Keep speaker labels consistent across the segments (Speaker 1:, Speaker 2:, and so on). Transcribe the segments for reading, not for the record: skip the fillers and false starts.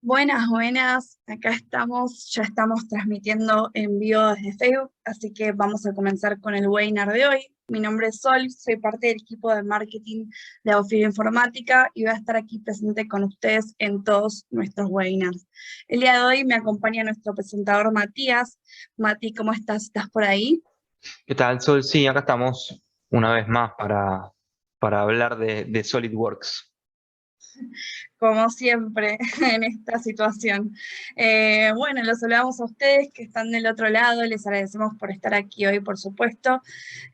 Speaker 1: Buenas, buenas. Acá estamos, ya estamos transmitiendo en vivo desde Facebook, así que vamos a comenzar con el webinar de hoy. Mi nombre es Sol, soy parte del equipo de marketing de Aufiro Informática y voy a estar aquí presente con ustedes en todos nuestros webinars. El día de hoy me acompaña nuestro presentador Matías. Mati, ¿cómo estás? ¿Estás por ahí?
Speaker 2: ¿Qué tal, Sol? Sí, acá estamos una vez más para hablar de SolidWorks.
Speaker 1: Como siempre en esta situación. Bueno, los saludamos a ustedes que están del otro lado, les agradecemos por estar aquí hoy, por supuesto.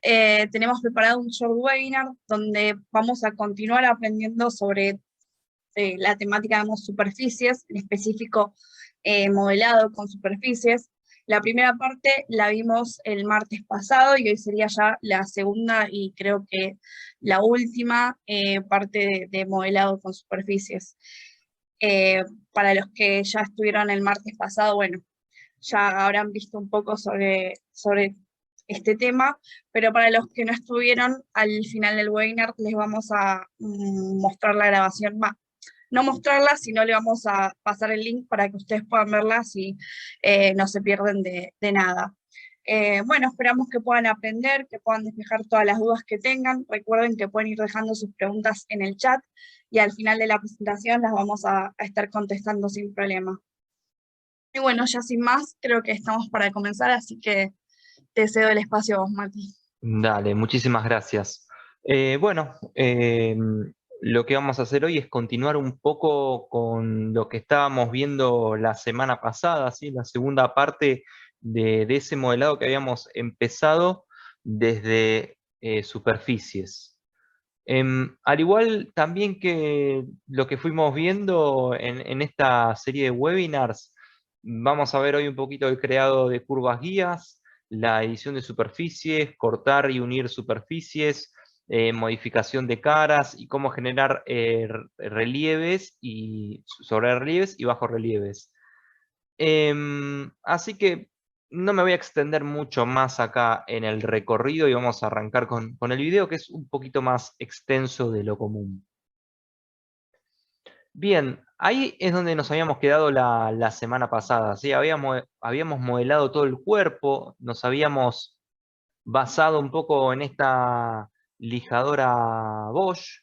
Speaker 1: Tenemos preparado un short webinar donde vamos a continuar aprendiendo sobre la temática de superficies, en específico modelado con superficies. La primera parte la vimos el martes pasado y hoy sería ya la segunda y creo que la última parte de modelado con superficies. Eh, para los que ya estuvieron el martes pasado, bueno, ya habrán visto un poco sobre este tema, pero para los que no estuvieron, al final del webinar les vamos a mostrar la grabación, no mostrarla, sino le vamos a pasar el link para que ustedes puedan verla si no se pierden de nada. Bueno, esperamos que puedan aprender, que puedan despejar todas las dudas que tengan. Recuerden que pueden ir dejando sus preguntas en el chat y al final de la presentación las vamos a estar contestando sin problema. Y bueno, ya sin más, creo que estamos para comenzar, así que te cedo el espacio a vos, Mati.
Speaker 2: Dale, muchísimas gracias. Bueno, lo que vamos a hacer hoy es continuar un poco con lo que estábamos viendo la semana pasada, ¿sí? La segunda parte de ese modelado que habíamos empezado desde superficies. Al igual también que lo que fuimos viendo en esta serie de webinars, vamos a ver hoy un poquito el creado de curvas guías, la edición de superficies, cortar y unir superficies, modificación de caras y cómo generar relieves y sobre relieves y bajo relieves. Así que no me voy a extender mucho más acá en el recorrido y vamos a arrancar con el video, que es un poquito más extenso de lo común. Bien, ahí es donde nos habíamos quedado la semana pasada, ¿sí? Habíamos modelado todo el cuerpo, nos habíamos basado un poco en esta lijadora Bosch.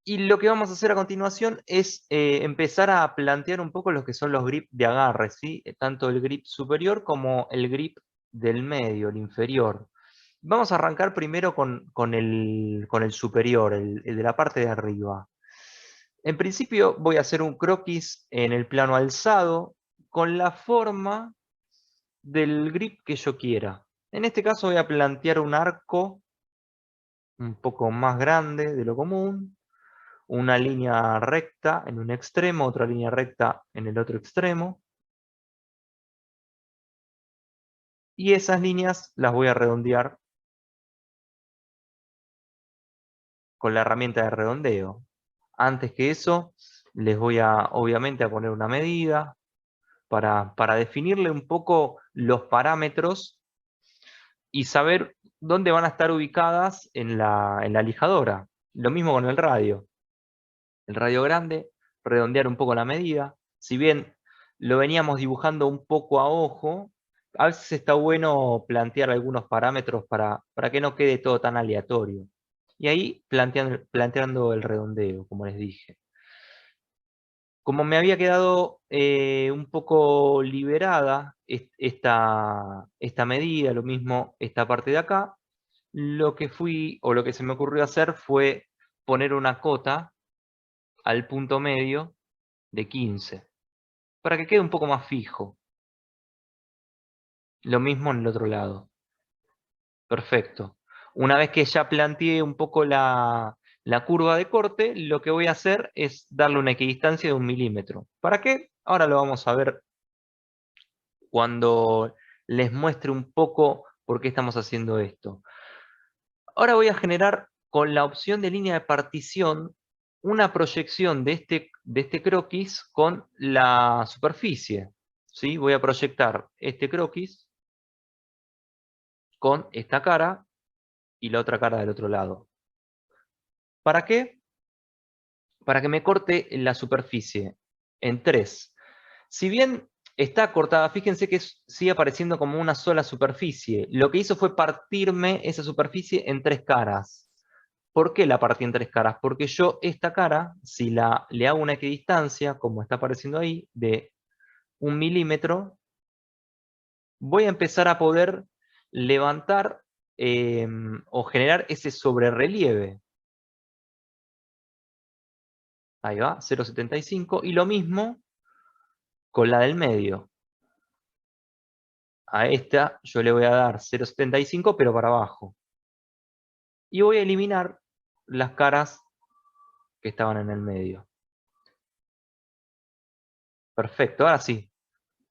Speaker 2: Y lo que vamos a hacer a continuación es empezar a plantear un poco lo que son los grips de agarre, ¿sí? Tanto el grip superior como el grip del medio, el inferior. Vamos a arrancar primero con el superior, el de la parte de arriba. En principio voy a hacer un croquis en el plano alzado con la forma del grip que yo quiera. En este caso voy a plantear un arco un poco más grande de lo común, una línea recta en un extremo, otra línea recta en el otro extremo. Y esas líneas las voy a redondear con la herramienta de redondeo. Antes que eso, les voy obviamente a poner una medida para definirle un poco los parámetros y saber dónde van a estar ubicadas en la lijadora. Lo mismo con el radio. El radio grande, redondear un poco la medida. Si bien lo veníamos dibujando un poco a ojo, a veces está bueno plantear algunos parámetros para que no quede todo tan aleatorio. Y ahí planteando el redondeo, como les dije. Como me había quedado un poco liberada esta medida, lo mismo esta parte de acá, lo que lo que se me ocurrió hacer fue poner una cota al punto medio de 15, para que quede un poco más fijo. Lo mismo en el otro lado. Perfecto. Una vez que ya planteé un poco la curva de corte, lo que voy a hacer es darle una equidistancia de 1 milímetro. ¿Para qué? Ahora lo vamos a ver cuando les muestre un poco por qué estamos haciendo esto. Ahora voy a generar con la opción de línea de partición una proyección de este croquis con la superficie. ¿Sí? Voy a proyectar este croquis con esta cara y la otra cara del otro lado. ¿Para qué? Para que me corte la superficie en 3. Si bien está cortada, fíjense que sigue apareciendo como una sola superficie. Lo que hizo fue partirme esa superficie en 3 caras. ¿Por qué la partí en 3 caras? Porque yo esta cara, si le hago una equidistancia, como está apareciendo ahí, de 1 milímetro, voy a empezar a poder levantar o generar ese sobrerrelieve. Ahí va, 0,75. Y lo mismo con la del medio. A esta yo le voy a dar 0,75, pero para abajo. Y voy a eliminar las caras que estaban en el medio. Perfecto, ahora sí.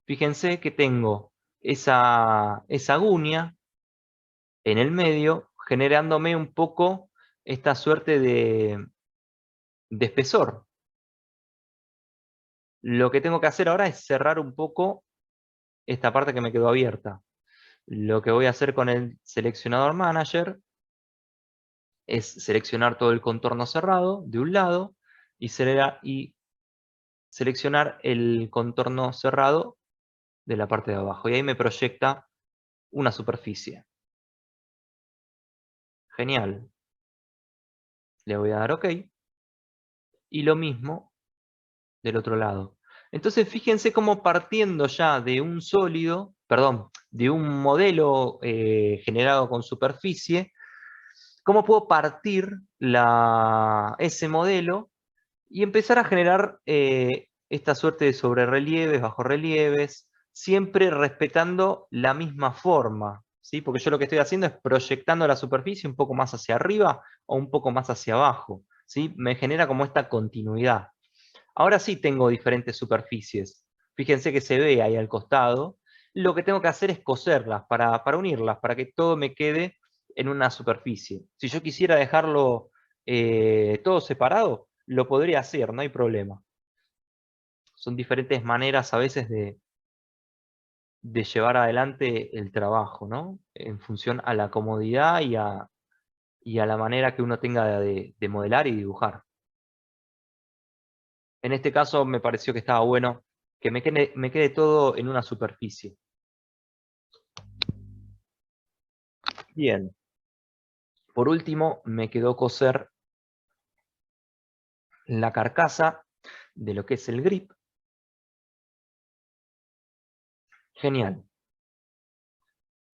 Speaker 2: Fíjense que tengo esa guña en el medio, generándome un poco esta suerte de espesor. Lo que tengo que hacer ahora es cerrar un poco esta parte que me quedó abierta. Lo que voy a hacer con el seleccionador Manager es seleccionar todo el contorno cerrado de un lado y seleccionar el contorno cerrado de la parte de abajo. Y ahí me proyecta una superficie. Genial. Le voy a dar OK. Y lo mismo del otro lado. Entonces fíjense cómo partiendo ya de un sólido, perdón, de un modelo generado con superficie, cómo puedo partir ese modelo y empezar a generar esta suerte de sobrerrelieves, bajorrelieves, siempre respetando la misma forma, ¿sí? Porque yo lo que estoy haciendo es proyectando la superficie un poco más hacia arriba o un poco más hacia abajo, ¿sí? Me genera como esta continuidad. Ahora sí tengo diferentes superficies. Fíjense que se ve ahí al costado. Lo que tengo que hacer es coserlas para unirlas, para que todo me quede en una superficie. Si yo quisiera dejarlo todo separado, lo podría hacer, no hay problema. Son diferentes maneras a veces de llevar adelante el trabajo, ¿no? En función a la comodidad y a la manera que uno tenga de modelar y dibujar. En este caso me pareció que estaba bueno que me quede todo en una superficie. Bien. Por último, me quedó coser la carcasa de lo que es el grip. Genial.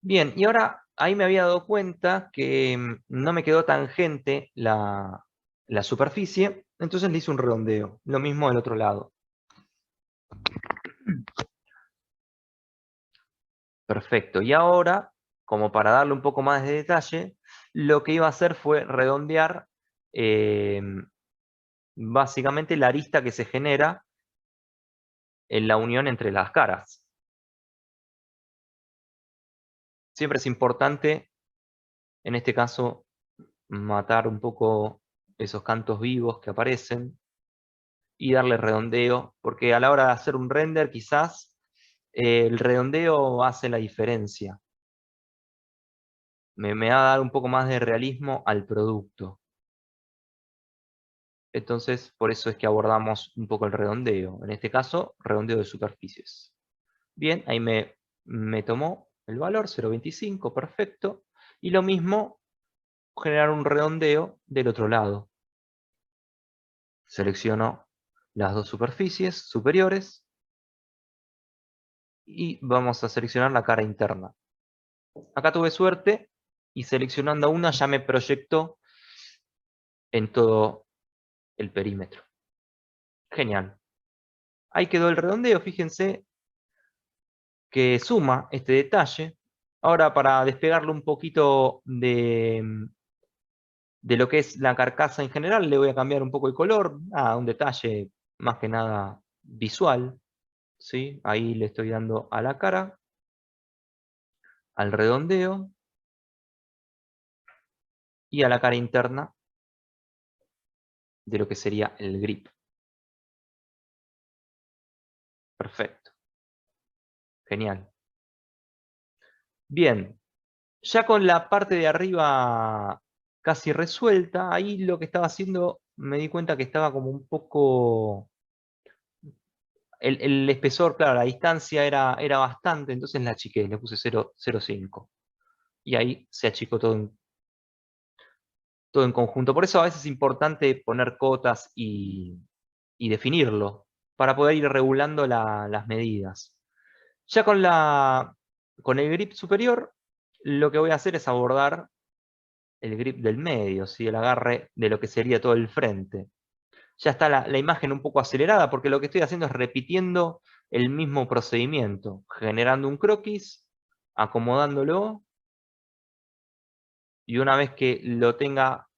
Speaker 2: Bien, y ahora ahí me había dado cuenta que no me quedó tangente la superficie, entonces le hice un redondeo. Lo mismo del otro lado. Perfecto. Y ahora, como para darle un poco más de detalle, lo que iba a hacer fue redondear básicamente la arista que se genera en la unión entre las caras. Siempre es importante, en este caso, matar un poco esos cantos vivos que aparecen y darle redondeo, porque a la hora de hacer un render quizás el redondeo hace la diferencia. Me va a dar un poco más de realismo al producto. Entonces, por eso es que abordamos un poco el redondeo. En este caso, redondeo de superficies. Bien, ahí me tomó el valor 0,25, perfecto. Y lo mismo, generar un redondeo del otro lado. Selecciono las dos superficies superiores y vamos a seleccionar la cara interna. Acá tuve suerte y seleccionando una ya me proyectó en todo el perímetro. Genial. Ahí quedó el redondeo, fíjense que suma este detalle. Ahora para despegarlo un poquito de lo que es la carcasa en general, le voy a cambiar un poco el color. Un detalle más que nada visual. ¿Sí? Ahí le estoy dando a la cara, al redondeo y a la cara interna de lo que sería el grip. Perfecto. Genial. Bien. Ya con la parte de arriba casi resuelta, ahí lo que estaba haciendo me di cuenta que estaba como un poco el espesor, claro, la distancia era bastante, entonces la achiqué, le puse 0,05. Y ahí se achicó todo en conjunto. Por eso a veces es importante poner cotas y definirlo, para poder ir regulando las medidas. Ya con el grip superior, lo que voy a hacer es abordar el grip del medio, ¿sí? El agarre de lo que sería todo el frente. Ya está la imagen un poco acelerada, porque lo que estoy haciendo es repitiendo el mismo procedimiento, generando un croquis, acomodándolo, y una vez que lo tenga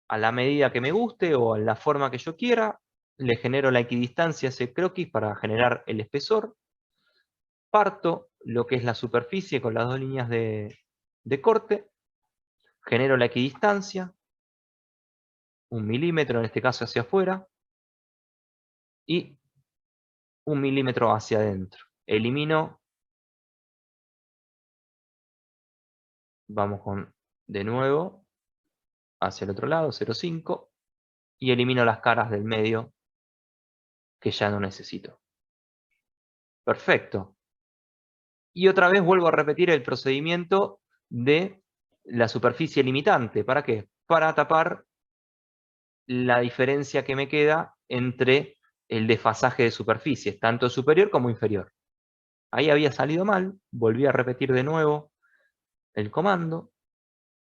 Speaker 2: a la medida que me guste o en la forma que yo quiera, le genero la equidistancia a ese croquis para generar el espesor, parto lo que es la superficie con las dos líneas de corte, genero la equidistancia, 1 milímetro en este caso hacia afuera, y 1 milímetro hacia adentro. Elimino, vamos de nuevo hacia el otro lado, 0,5, y elimino las caras del medio que ya no necesito. Perfecto. Y otra vez vuelvo a repetir el procedimiento de la superficie limitante. ¿Para qué? Para tapar la diferencia que me queda entre el desfasaje de superficies, tanto superior como inferior. Ahí había salido mal, volví a repetir de nuevo el comando,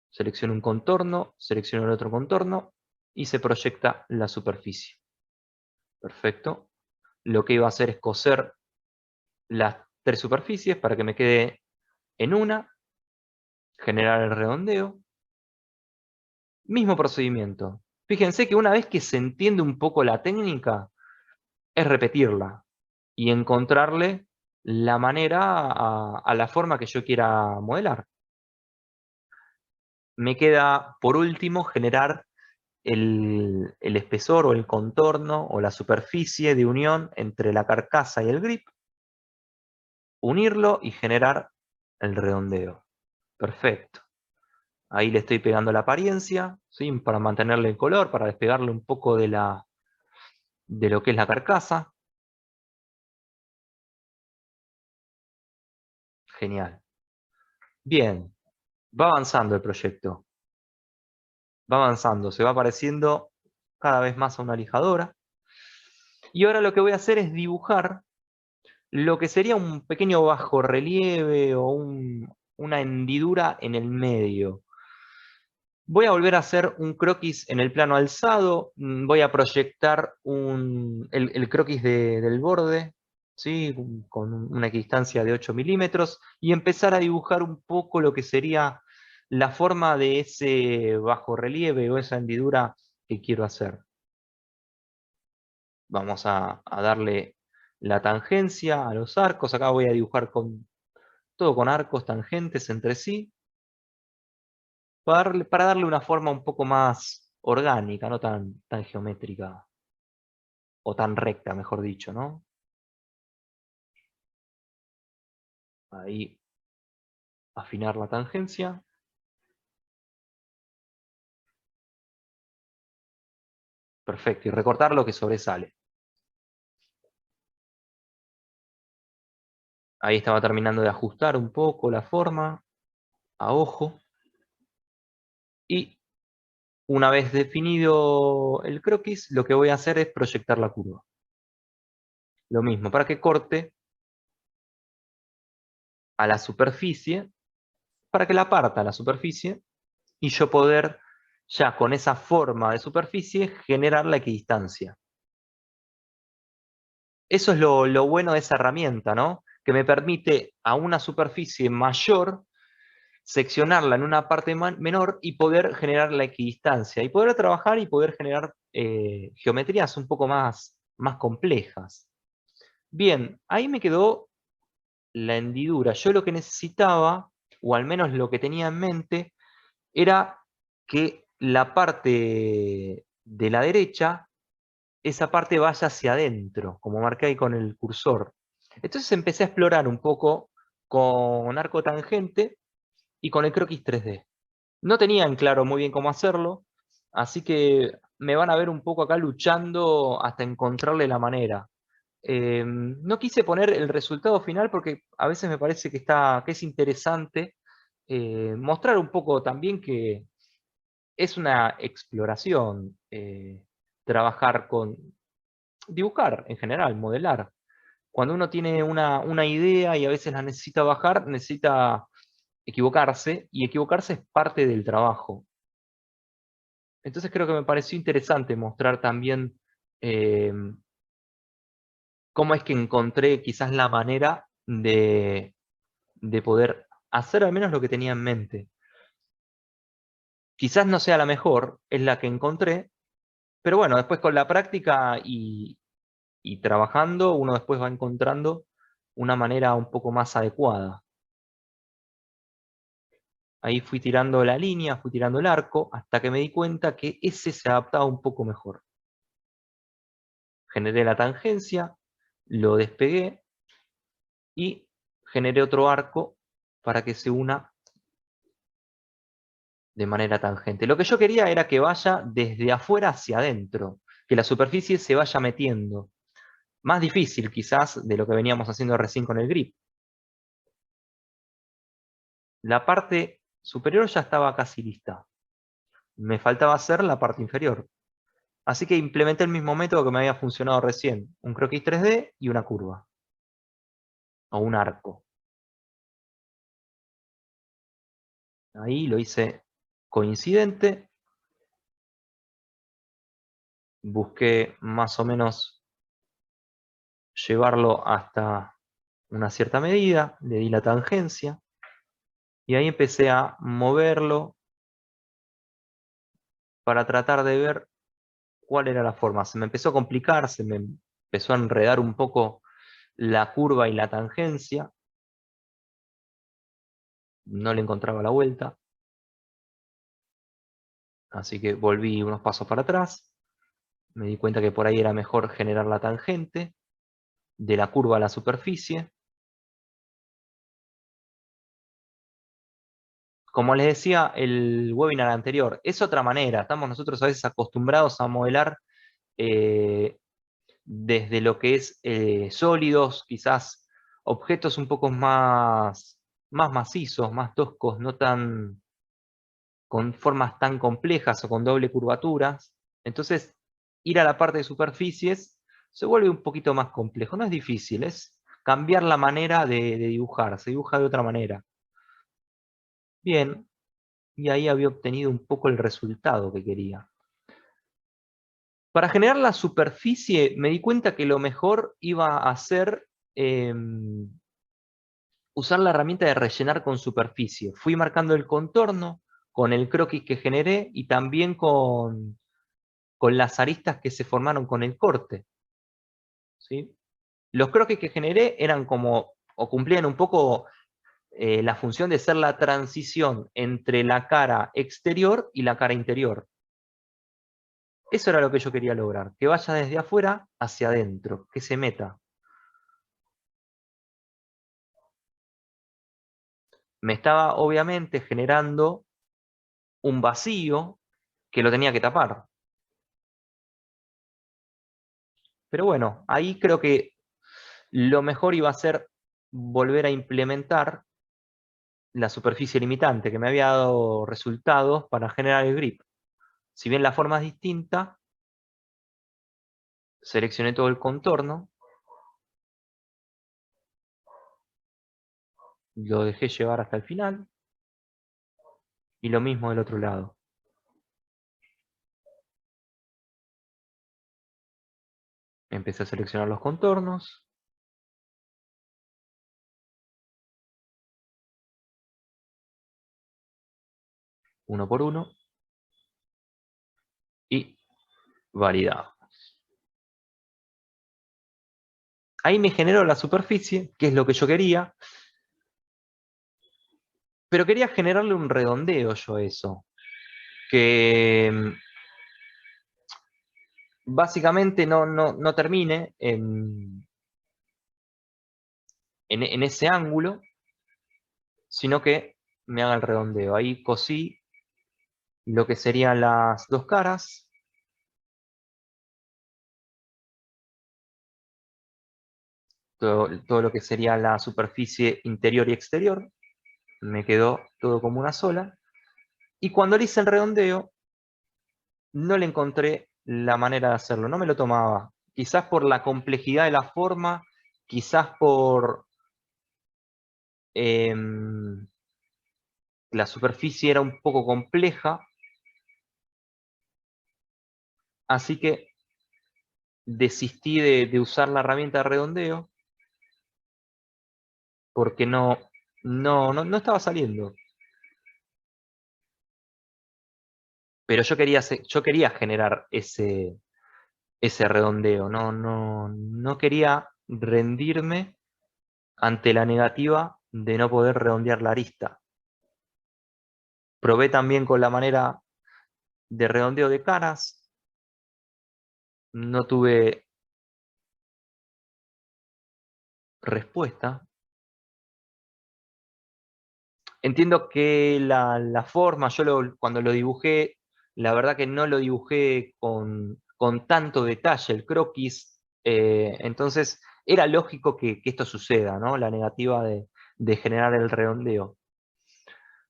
Speaker 2: selecciono un contorno, selecciono el otro contorno y se proyecta la superficie. Perfecto. Lo que iba a hacer es coser las tres superficies para que me quede en una, generar el redondeo. Mismo procedimiento. Fíjense que una vez que se entiende un poco la técnica, es repetirla y encontrarle la manera a la forma que yo quiera modelar. Me queda, por último, generar el espesor o el contorno o la superficie de unión entre la carcasa y el grip, unirlo y generar el redondeo. Perfecto. Ahí le estoy pegando la apariencia, ¿sí? Para mantenerle el color, para despegarle un poco de lo que es la carcasa. Genial. Bien, va avanzando el proyecto. Va avanzando, se va pareciendo cada vez más a una lijadora. Y ahora lo que voy a hacer es dibujar lo que sería un pequeño bajorrelieve o una hendidura en el medio. Voy a volver a hacer un croquis en el plano alzado. Voy a proyectar el croquis del borde, ¿sí? Con una equidistancia de 8 milímetros y empezar a dibujar un poco lo que sería la forma de ese bajorrelieve o esa hendidura que quiero hacer. Vamos a darle la tangencia a los arcos. Acá voy a dibujar todo con arcos tangentes entre sí, para darle una forma un poco más orgánica, no tan geométrica, o tan recta, mejor dicho, ¿no? Ahí, afinar la tangencia. Perfecto, y recortar lo que sobresale. Ahí estaba terminando de ajustar un poco la forma, a ojo. Y una vez definido el croquis, lo que voy a hacer es proyectar la curva. Lo mismo, para que corte a la superficie, para que la parta a la superficie, y yo poder, ya con esa forma de superficie, generar la equidistancia. Eso es lo bueno de esa herramienta, ¿no? Que me permite a una superficie mayor seccionarla en una parte menor y poder generar la equidistancia. Y poder trabajar y poder generar geometrías un poco más complejas. Bien, ahí me quedó la hendidura. Yo lo que necesitaba, o al menos lo que tenía en mente, era que la parte de la derecha, esa parte vaya hacia adentro, como marqué ahí con el cursor. Entonces empecé a explorar un poco con arco tangente y con el croquis 3D. No tenía en claro muy bien cómo hacerlo, así que me van a ver un poco acá luchando hasta encontrarle la manera. no quise poner el resultado final porque a veces me parece que es interesante mostrar un poco también que es una exploración trabajar con, dibujar en general, modelar. Cuando uno tiene una idea y a veces la necesita bajar, necesita equivocarse, y equivocarse es parte del trabajo. Entonces creo que me pareció interesante mostrar también cómo es que encontré quizás la manera de poder hacer al menos lo que tenía en mente. Quizás no sea la mejor, es la que encontré, pero bueno, después con la práctica y trabajando, uno después va encontrando una manera un poco más adecuada. Ahí fui tirando la línea, fui tirando el arco, hasta que me di cuenta que ese se adaptaba un poco mejor. Generé la tangencia, lo despegué y generé otro arco para que se una de manera tangente. Lo que yo quería era que vaya desde afuera hacia adentro, que la superficie se vaya metiendo. Más difícil quizás de lo que veníamos haciendo recién con el grip. La parte superior ya estaba casi lista. Me faltaba hacer la parte inferior. Así que implementé el mismo método que me había funcionado recién. Un croquis 3D y una curva. O un arco. Ahí lo hice coincidente. Busqué más o menos llevarlo hasta una cierta medida. Le di la tangencia. Y ahí empecé a moverlo para tratar de ver cuál era la forma. Se me empezó a complicar, se me empezó a enredar un poco la curva y la tangencia. No le encontraba la vuelta. Así que volví unos pasos para atrás. Me di cuenta que por ahí era mejor generar la tangente de la curva a la superficie. Como les decía el webinar anterior, es otra manera. Estamos nosotros a veces acostumbrados a modelar desde lo que es sólidos, quizás objetos un poco más macizos, más toscos, no tan con formas tan complejas o con doble curvaturas. Entonces, ir a la parte de superficies se vuelve un poquito más complejo. No es difícil, es cambiar la manera de dibujar. Se dibuja de otra manera. Bien, y ahí había obtenido un poco el resultado que quería. Para generar la superficie me di cuenta que lo mejor iba a ser usar la herramienta de rellenar con superficie. Fui marcando el contorno con el croquis que generé y también con las aristas que se formaron con el corte. ¿Sí? Los croquis que generé eran como, o cumplían un poco la función de ser la transición entre la cara exterior y la cara interior. Eso era lo que yo quería lograr, que vaya desde afuera hacia adentro, que se meta. Me estaba obviamente generando un vacío que lo tenía que tapar. Pero bueno, ahí creo que lo mejor iba a ser volver a implementar la superficie limitante que me había dado resultados para generar el grip. Si bien la forma es distinta, seleccioné todo el contorno, lo dejé llevar hasta el final, y lo mismo del otro lado. Empecé a seleccionar los contornos. Uno por uno. Y validamos. Ahí me generó la superficie, que es lo que yo quería. Pero quería generarle un redondeo yo a eso. Que básicamente no termine en ese ángulo, sino que me haga el redondeo. Ahí cosí lo que serían las dos caras. todo lo que sería la superficie interior y exterior, me quedó todo como una sola. Y cuando le hice el redondeo, no le encontré la manera de hacerlo, no me lo tomaba. Quizás por la complejidad de la forma, quizás por la superficie era un poco compleja, así que desistí de usar la herramienta de redondeo porque no estaba saliendo. Pero yo quería generar ese redondeo, no quería rendirme ante la negativa de no poder redondear la arista. Probé también con la manera de redondeo de caras, no tuve respuesta. Entiendo que la forma, cuando lo dibujé, la verdad que no lo dibujé con tanto detalle, el croquis, entonces era lógico que esto suceda, ¿no? La negativa de generar el redondeo.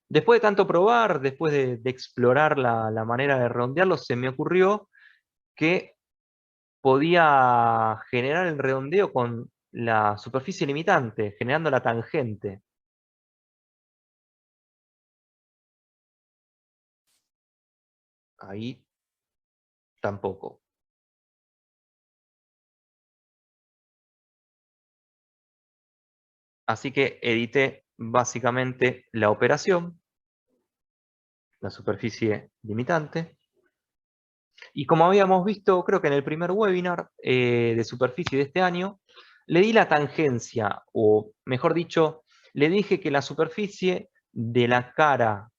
Speaker 2: Después de tanto probar, después de explorar la manera de redondearlo, se me ocurrió que podía generar el redondeo con la superficie limitante, generando la tangente. Ahí tampoco. Así que edité básicamente la operación, la superficie limitante. Y como habíamos visto, creo que en el primer webinar de superficie de este año, le di la tangencia, o mejor dicho, le dije que la superficie de la cara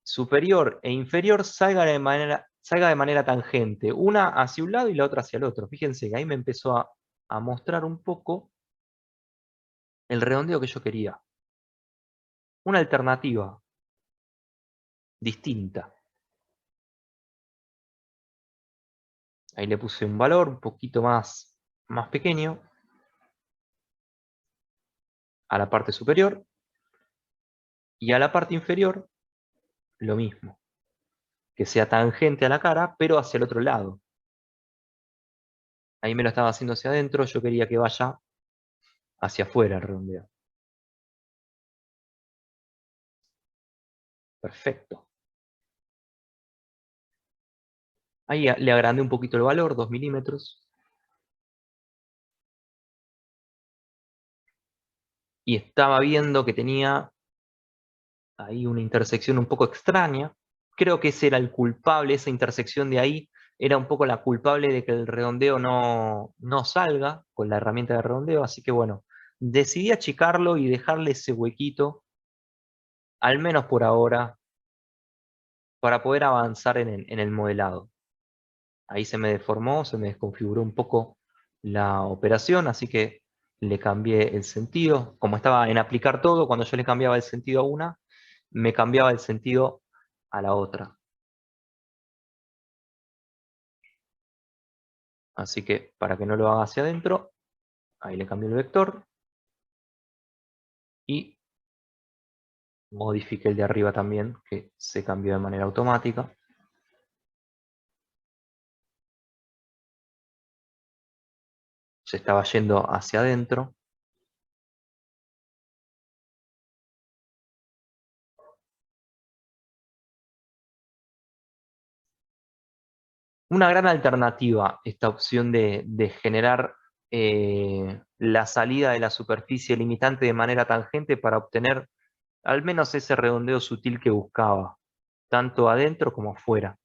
Speaker 2: superior e inferior salga de manera tangente, una hacia un lado y la otra hacia el otro. Fíjense que ahí me empezó a mostrar un poco el redondeo que yo quería. Una alternativa distinta. Ahí le puse un valor un poquito más pequeño a la parte superior y a la parte inferior lo mismo. Que sea tangente a la cara, pero hacia el otro lado. Ahí me lo estaba haciendo hacia adentro, yo quería que vaya hacia afuera el redondeo. Perfecto. Ahí le agrandé un poquito el valor, 2 milímetros. Y estaba viendo que tenía ahí una intersección un poco extraña. Creo que ese era el culpable, esa intersección de ahí era un poco la culpable de que el redondeo no salga con la herramienta de redondeo. Así que bueno, decidí achicarlo y dejarle ese huequito, al menos por ahora, para poder avanzar en el modelado. Ahí se me deformó, se me desconfiguró un poco la operación, así que le cambié el sentido. Como estaba en aplicar todo, cuando yo le cambiaba el sentido a una, me cambiaba el sentido a la otra. Así que para que no lo haga hacia adentro, ahí le cambio el vector y modifique el de arriba también, que se cambió de manera automática. Se estaba yendo hacia adentro. Una gran alternativa esta opción de generar la salida de la superficie limitante de manera tangente para obtener al menos ese redondeo sutil que buscaba, tanto adentro como afuera.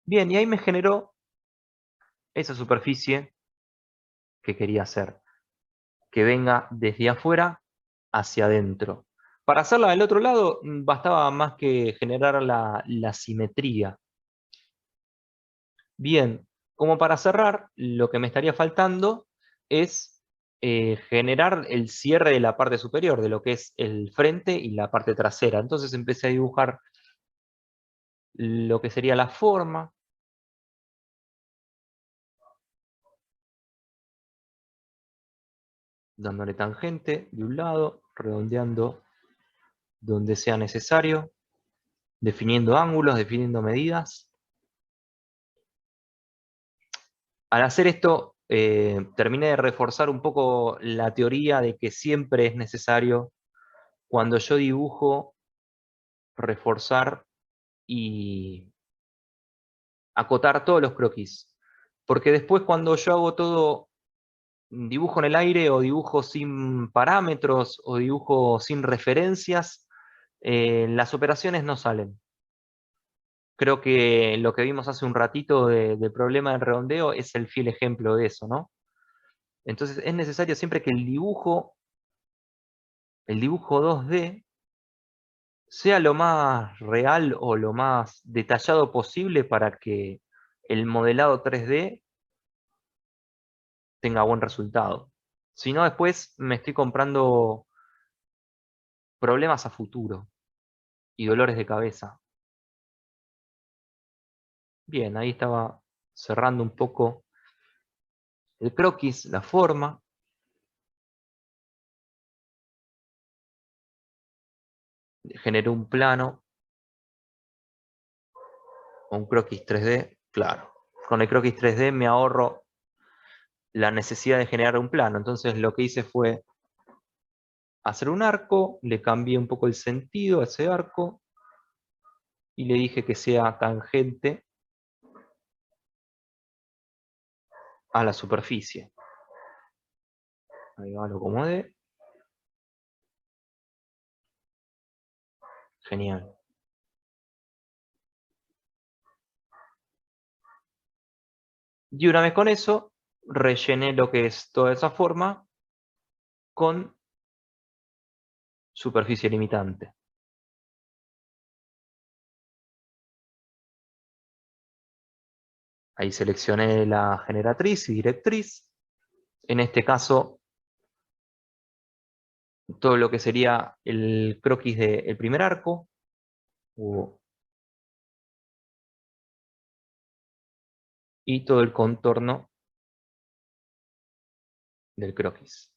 Speaker 2: Bien, y ahí me generó esa superficie que quería hacer, que venga desde afuera hacia adentro. Para hacerla del otro lado, bastaba más que generar la simetría. Bien, como para cerrar, lo que me estaría faltando es generar el cierre de la parte superior, de lo que es el frente y la parte trasera. Entonces empecé a dibujar lo que sería la forma. dándole tangente de un lado, redondeando donde sea necesario, definiendo ángulos, definiendo medidas. Al hacer esto, terminé de reforzar un poco la teoría de que siempre es necesario, cuando yo dibujo, reforzar y acotar todos los croquis. Porque después cuando yo hago todo, dibujo en el aire o dibujo sin parámetros o dibujo sin referencias, las operaciones no salen. Creo que lo que vimos hace un ratito del problema del redondeo es el fiel ejemplo de eso, ¿no? Entonces es necesario siempre que el dibujo 2D sea lo más real o lo más detallado posible para que el modelado 3D tenga buen resultado. Si no, después me estoy comprando problemas a futuro y dolores de cabeza. Bien, ahí estaba cerrando un poco el croquis, la forma. Generé un plano o un croquis 3D, claro. Con el croquis 3D me ahorro la necesidad de generar un plano. Entonces lo que hice fue hacer un arco, le cambié un poco el sentido a ese arco y le dije que sea tangente a la superficie. Ahí va, lo acomodé. Genial. Y una vez con eso, rellené lo que es toda esa forma con superficie limitante. Ahí seleccioné la generatriz y directriz. En este caso, todo lo que sería el croquis del primer arco, y todo el contorno del croquis,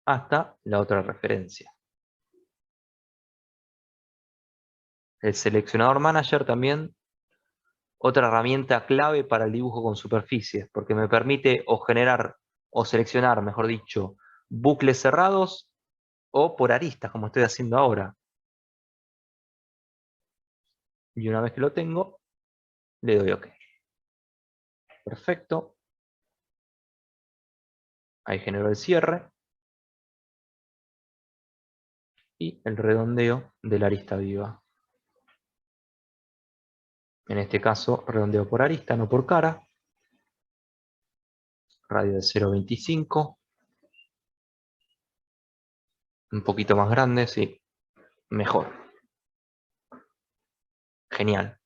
Speaker 2: hasta la otra referencia. El seleccionador manager también, otra herramienta clave para el dibujo con superficies, porque me permite o generar, o seleccionar, mejor dicho, bucles cerrados o por aristas, como estoy haciendo ahora. Y una vez que lo tengo, le doy OK. Perfecto. Ahí genero el cierre y el redondeo de la arista viva. En este caso, redondeo por arista, no por cara. Radio de 0.25. Un poquito más grande, sí. Mejor. Genial.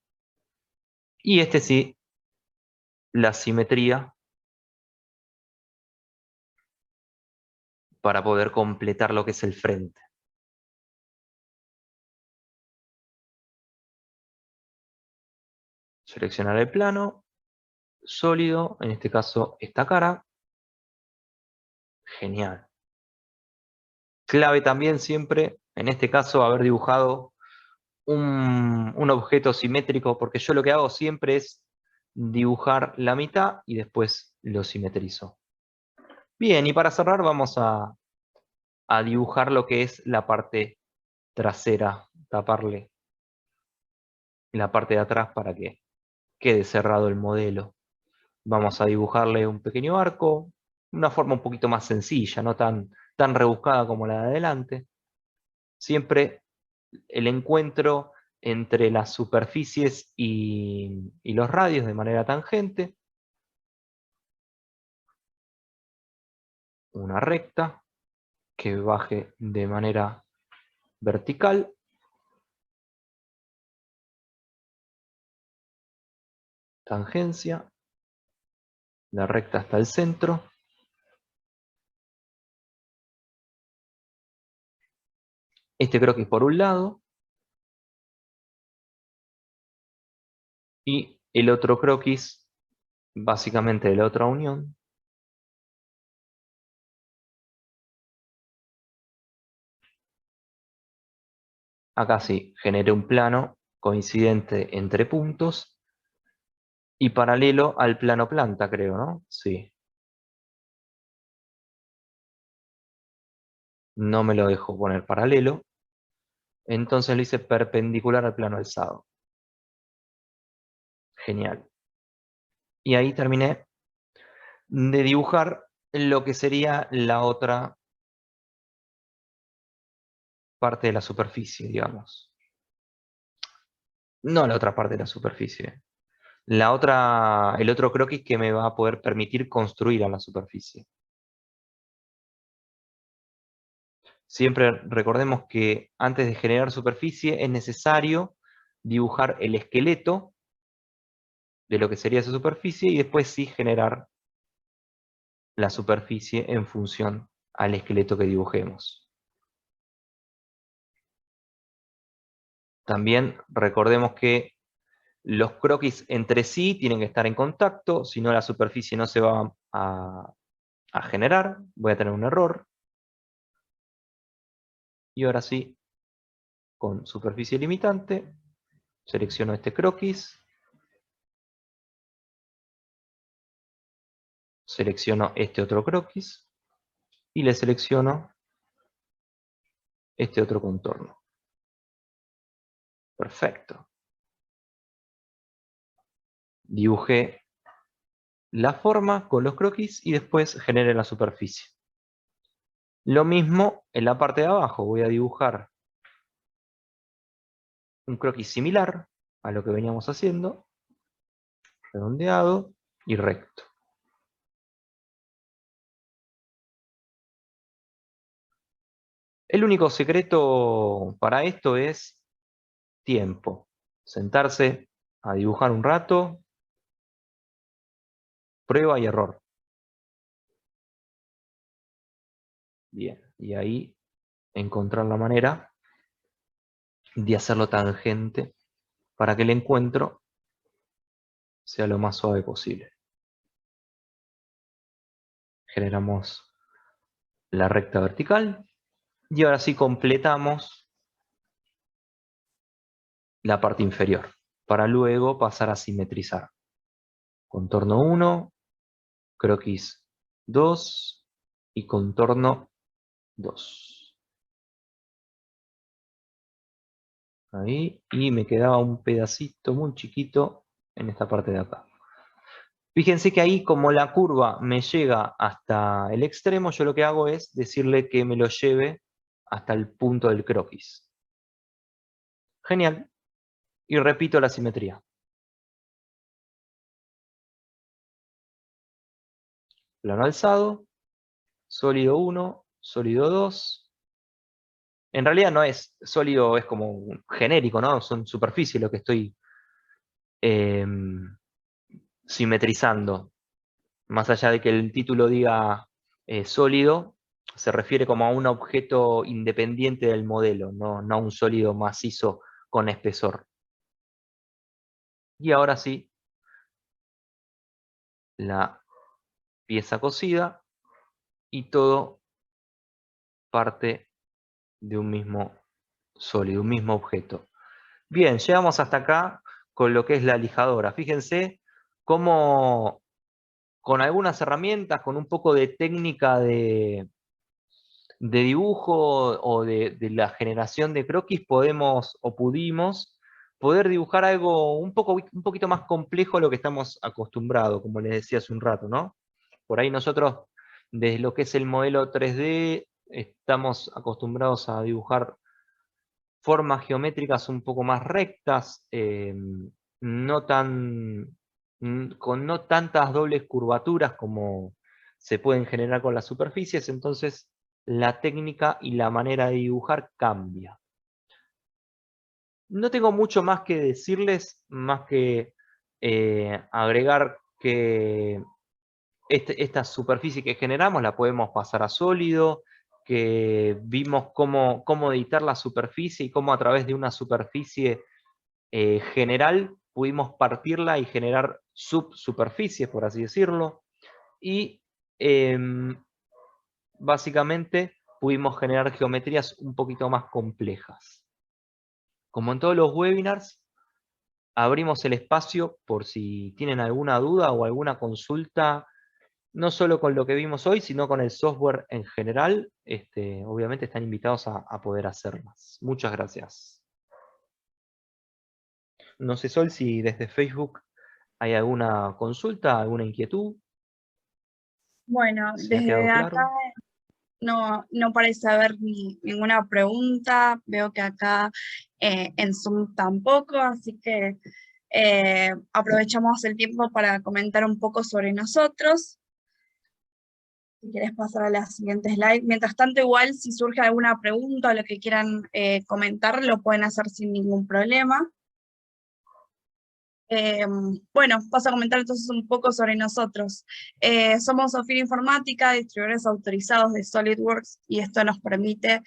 Speaker 2: Y este sí, la simetría para poder completar lo que es el frente. Seleccionar el plano, sólido, en este caso esta cara. Genial. Clave también siempre, en este caso, haber dibujado un objeto simétrico, porque yo lo que hago siempre es dibujar la mitad y después lo simetrizo. Bien, y para cerrar vamos a dibujar lo que es la parte trasera, taparle la parte de atrás para que quede cerrado el modelo. Vamos a dibujarle un pequeño arco, una forma un poquito más sencilla, no tan rebuscada como la de adelante. Siempre el encuentro entre las superficies y los radios de manera tangente. Una recta que baje de manera vertical. Tangencia. La recta hasta el centro. Este croquis por un lado. Y el otro croquis, básicamente de la otra unión, Acá sí, generé un plano coincidente entre puntos y paralelo al plano planta, creo, ¿no? Sí. No me lo dejó poner paralelo. Entonces lo hice perpendicular al plano alzado. Genial. Y ahí terminé de dibujar lo que sería la otra parte de la superficie, digamos. No la otra parte de la superficie. El otro croquis que me va a poder permitir construir a la superficie. Siempre recordemos que antes de generar superficie es necesario dibujar el esqueleto de lo que sería esa superficie y después sí generar la superficie en función al esqueleto que dibujemos. También recordemos que los croquis entre sí tienen que estar en contacto, si no la superficie no se va a generar, voy a tener un error. Y ahora sí, con superficie limitante, selecciono este croquis, selecciono este otro croquis y le selecciono este otro contorno. Perfecto. Dibujé la forma con los croquis y después generé la superficie. Lo mismo en la parte de abajo, voy a dibujar un croquis similar a lo que veníamos haciendo, redondeado y recto. El único secreto para esto es tiempo. Sentarse a dibujar un rato, prueba y error. Bien, y ahí encontrar la manera de hacerlo tangente para que el encuentro sea lo más suave posible. Generamos la recta vertical y ahora sí completamos la parte inferior para luego pasar a simetrizar. Contorno 1, croquis 2 y contorno 2. Ahí, y me quedaba un pedacito muy chiquito en esta parte de acá. Fíjense que ahí, como la curva me llega hasta el extremo, yo lo que hago es decirle que me lo lleve hasta el punto del croquis. Genial. Y repito la simetría. Plano alzado, sólido 1, sólido 2. En realidad no es sólido, es como un genérico, ¿no? Son superficies lo que estoy simetrizando. Más allá de que el título diga sólido, se refiere como a un objeto independiente del modelo, no a un sólido macizo con espesor. Y ahora sí, la pieza cosida y todo parte de un mismo sólido, un mismo objeto. Bien, llegamos hasta acá con lo que es la lijadora. Fíjense cómo con algunas herramientas, con un poco de técnica de dibujo o de la generación de croquis podemos o pudimos poder dibujar algo un poquito más complejo a lo que estamos acostumbrados, como les decía hace un rato, ¿no? Por ahí nosotros, desde lo que es el modelo 3D, estamos acostumbrados a dibujar formas geométricas un poco más rectas, con no tantas dobles curvaturas como se pueden generar con las superficies, entonces la técnica y la manera de dibujar cambia. No tengo mucho más que decirles, más que agregar que esta superficie que generamos la podemos pasar a sólido, que vimos cómo editar la superficie y cómo a través de una superficie general pudimos partirla y generar subsuperficies, por así decirlo, y básicamente pudimos generar geometrías un poquito más complejas. Como en todos los webinars, abrimos el espacio por si tienen alguna duda o alguna consulta, no solo con lo que vimos hoy, sino con el software en general. Obviamente están invitados a poder hacerlas. Muchas gracias. No sé, Sol, si desde Facebook hay alguna consulta, alguna inquietud.
Speaker 1: Bueno,
Speaker 2: ¿Se ha
Speaker 1: desde
Speaker 2: quedado
Speaker 1: acá
Speaker 2: claro?
Speaker 1: no parece haber ninguna pregunta. Veo que acá en Zoom tampoco, así que aprovechamos el tiempo para comentar un poco sobre nosotros. Si quieres pasar a la siguiente slide. Mientras tanto, igual, si surge alguna pregunta o lo que quieran comentar, lo pueden hacer sin ningún problema. Bueno, paso a comentar entonces un poco sobre nosotros. Somos Zofir Informática, distribuidores autorizados de SolidWorks, y esto nos permite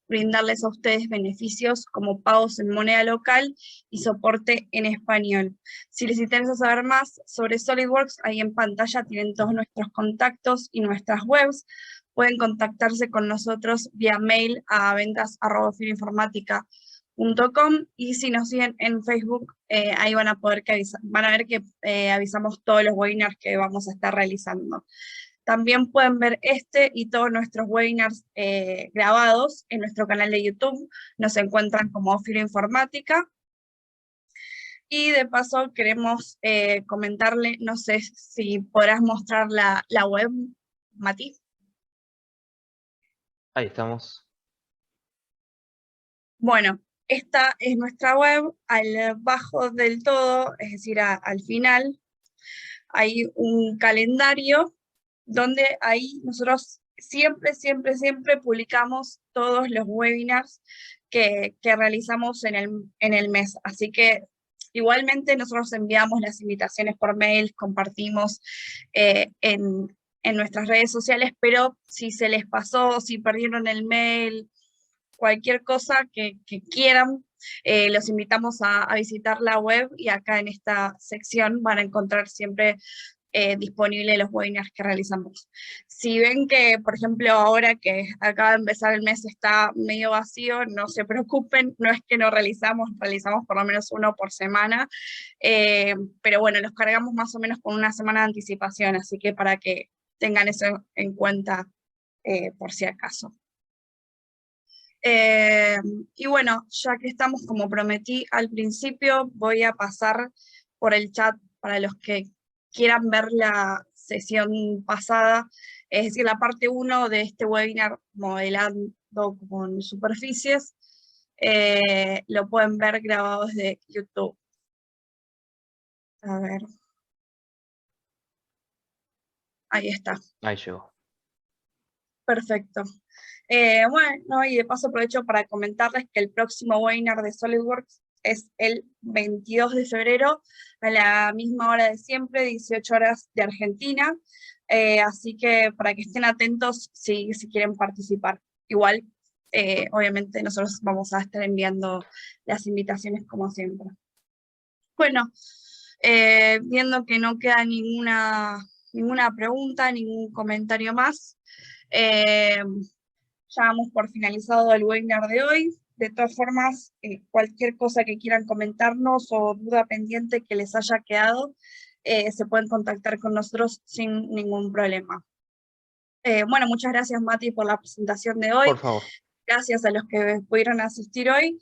Speaker 1: brindarles a ustedes beneficios como pagos en moneda local y soporte en español. Si les interesa saber más sobre SolidWorks, ahí en pantalla tienen todos nuestros contactos y nuestras webs. Pueden contactarse con nosotros vía mail a ventas@zofirinformatica.com, y si nos siguen en Facebook, ahí van a ver que avisamos todos los webinars que vamos a estar realizando. También pueden ver este y todos nuestros webinars grabados en nuestro canal de YouTube. Nos encuentran como Ofiro Informática. Y de paso queremos comentarle, no sé si podrás mostrar la web, Mati.
Speaker 2: Ahí estamos.
Speaker 1: Bueno, esta es nuestra web. Al bajo del todo, es decir, al final, hay un calendario donde ahí nosotros siempre publicamos todos los webinars que realizamos en el mes. Así que igualmente nosotros enviamos las invitaciones por mail, compartimos en nuestras redes sociales, pero si se les pasó, si perdieron el mail, cualquier cosa que quieran, los invitamos a visitar la web, y acá en esta sección van a encontrar siempre disponible los webinars que realizamos. Si ven que, por ejemplo, ahora que acaba de empezar el mes está medio vacío, no se preocupen, no es que no realizamos por lo menos uno por semana, pero bueno, los cargamos más o menos con una semana de anticipación, así que para que tengan eso en cuenta por si acaso. Y bueno, ya que estamos, como prometí al principio, voy a pasar por el chat para los que quieran ver la sesión pasada, es decir, la parte 1 de este webinar modelando con superficies. Lo pueden ver grabado desde YouTube. A ver. Ahí está.
Speaker 2: Ahí llegó.
Speaker 1: Perfecto. Bueno, y de paso aprovecho para comentarles que el próximo webinar de SolidWorks es el 22 de febrero a la misma hora de siempre, 18 horas de Argentina, así que para que estén atentos si quieren participar. Igual, obviamente nosotros vamos a estar enviando las invitaciones como siempre. Bueno, viendo que no queda ninguna pregunta, ningún comentario más, ya damos por finalizado el webinar de hoy. De todas formas, cualquier cosa que quieran comentarnos o duda pendiente que les haya quedado, se pueden contactar con nosotros sin ningún problema. Bueno, muchas gracias, Mati, por la presentación de hoy.
Speaker 2: Por favor.
Speaker 1: Gracias a los que pudieron asistir hoy.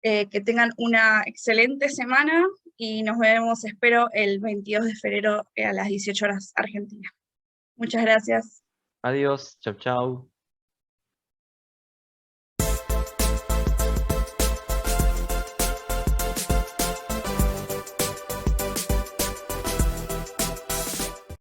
Speaker 1: Que tengan una excelente semana y nos vemos, espero, el 22 de febrero a las 18 horas Argentina. Muchas gracias.
Speaker 2: Adiós. Chau, chau.